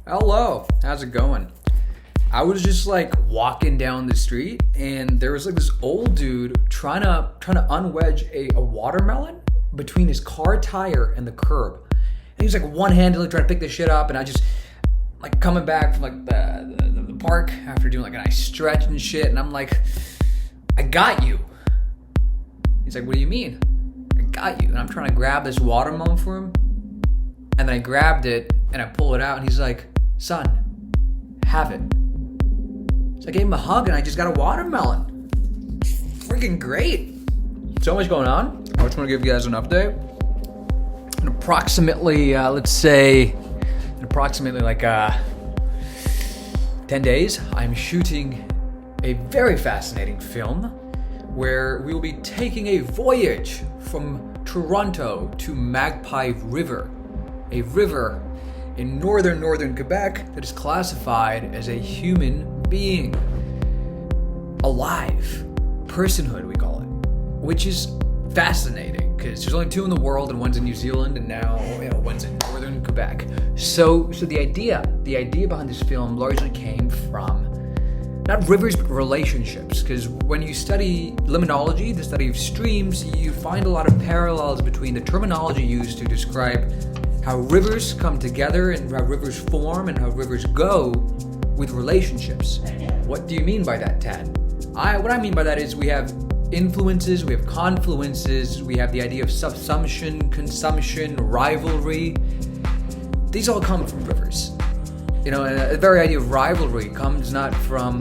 Hello, how's it going? I was just like walking down the street and there was like this old dude trying to unwedge a watermelon between his car tire and the curb. And he was like one-handedly trying to pick this shit up, and I just like coming back from like the park after doing like a nice stretch and shit, and I'm like, I got you. He's like, what do you mean? I got you. And I'm trying to grab this watermelon for him, and then I grabbed it and I pull it out, and he's like, son, have it. So I gave him a hug and I just got a watermelon. Freaking great. So much going on. I just want to give you guys an update. In approximately, like 10 days, I'm shooting a very fascinating film where we will be taking a voyage from Toronto to Magpie River, a river in northern Quebec that is classified as a human being. Alive. Personhood, we call it. Which is fascinating, because there's only two in the world, and one's in New Zealand, and now one's in northern Quebec. So the idea behind this film largely came from not rivers, but relationships. Because when you study limnology, the study of streams, you find a lot of parallels between the terminology used to describe how rivers come together and how rivers form and how rivers go with relationships. What do you mean by that, Tad? What I mean by that is we have influences, we have confluences, we have the idea of subsumption, consumption, rivalry. These all come from rivers. The very idea of rivalry comes not from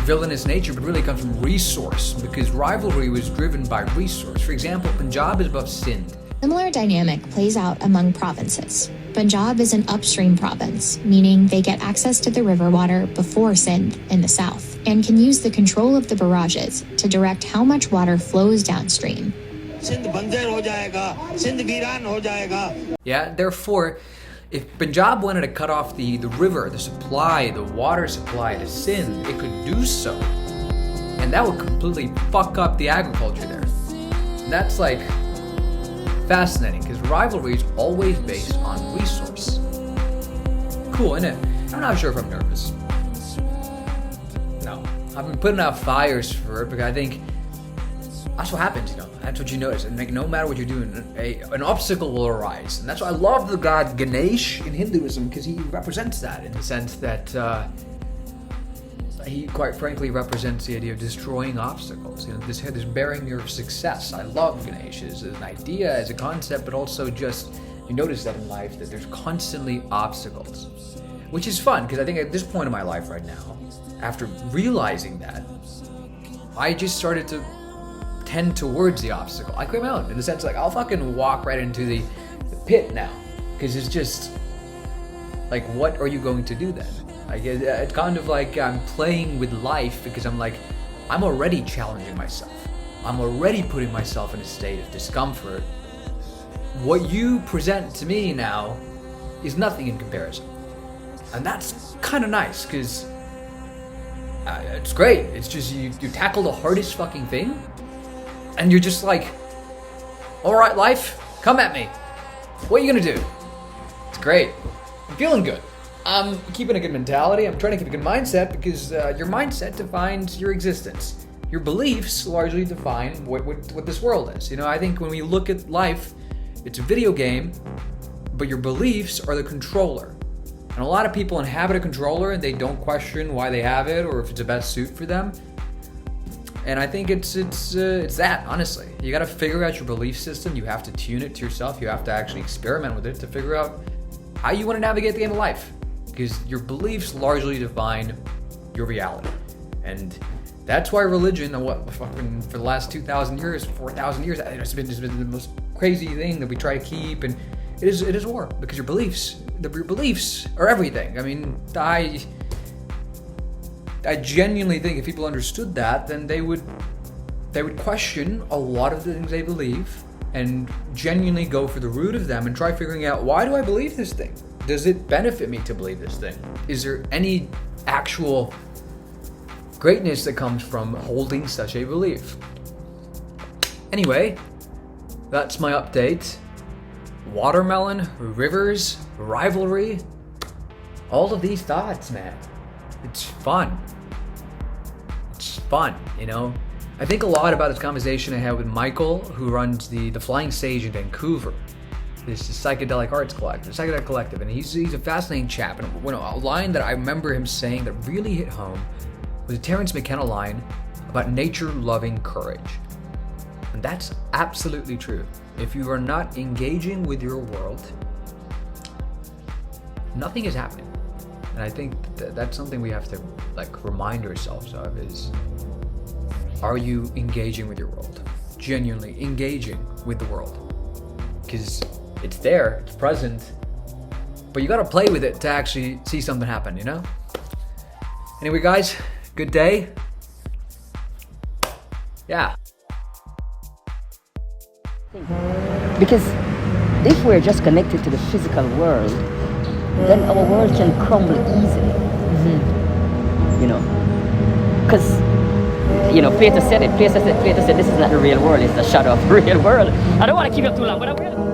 villainous nature, but really comes from resource, because rivalry was driven by resource. For example, Punjab is above Sindh. Similar dynamic plays out among provinces. Punjab is an upstream province, meaning they get access to the river water before Sindh in the south, and can use the control of the barrages to direct how much water flows downstream. Yeah, therefore, if Punjab wanted to cut off the river, the water supply to Sindh, it could do so. And that would completely fuck up the agriculture there. And that's like fascinating, because rivalry is always based on resource. Cool, isn't it? I'm not sure if I'm nervous. No. I've been putting out fires for it because I think that's what happens, That's what you notice. And like, no matter what you're doing, an obstacle will arise. And that's why I love the god Ganesh in Hinduism, because he represents that in the sense that he quite frankly represents the idea of destroying obstacles. This barrier of success. I love Ganesh as an idea, as a concept, but also just, you notice that in life, that there's constantly obstacles. Which is fun, because I think at this point in my life right now, after realizing that, I just started to tend towards the obstacle. I create my own, in the sense like, I'll fucking walk right into the pit now. Because it's just, like, what are you going to do then? It's kind of like I'm playing with life, because I'm already challenging myself. I'm already putting myself in a state of discomfort. What you present to me now is nothing in comparison. And that's kind of nice, because it's great. It's just you tackle the hardest fucking thing, and you're just like, all right, life, come at me. What are you gonna do? It's great. I'm feeling good. I'm keeping a good mentality. I'm trying to keep a good mindset, because your mindset defines your existence. Your beliefs largely define what this world is. I think when we look at life, it's a video game, but your beliefs are the controller. And a lot of people inhabit a controller and they don't question why they have it or if it's the best suit for them. And I think it's that, honestly. You got to figure out your belief system. You have to tune it to yourself. You have to actually experiment with it to figure out how you want to navigate the game of life. Because your beliefs largely define your reality. And that's why religion, for the last 2,000 years, 4,000 years, it's been the most crazy thing that we try to keep. And it is war, because your beliefs are everything. I mean, I genuinely think if people understood that, then they would question a lot of the things they believe and genuinely go for the root of them and try figuring out, why do I believe this thing? Does it benefit me to believe this thing? Is there any actual greatness that comes from holding such a belief? Anyway, that's my update. Watermelon, rivers, rivalry, all of these thoughts, man. It's fun. It's fun, you know? I think a lot about this conversation I had with Michael, who runs the Flying Sage in Vancouver. This is Psychedelic Arts Collective, Psychedelic Collective, and he's a fascinating chap. And a line that I remember him saying that really hit home was a Terence McKenna line about nature-loving courage. And that's absolutely true. If you are not engaging with your world, nothing is happening. And I think that's something we have to remind ourselves of is, are you engaging with your world? Genuinely engaging with the world. Because it's there, it's present, but you gotta play with it to actually see something happen, you know? Anyway, guys, good day. Yeah. Because if we're just connected to the physical world, then our world can crumble easily. You know, because Plato said it. Plato said this is not the real world; it's the shadow of the real world. I don't want to keep you up too long, but I'm real.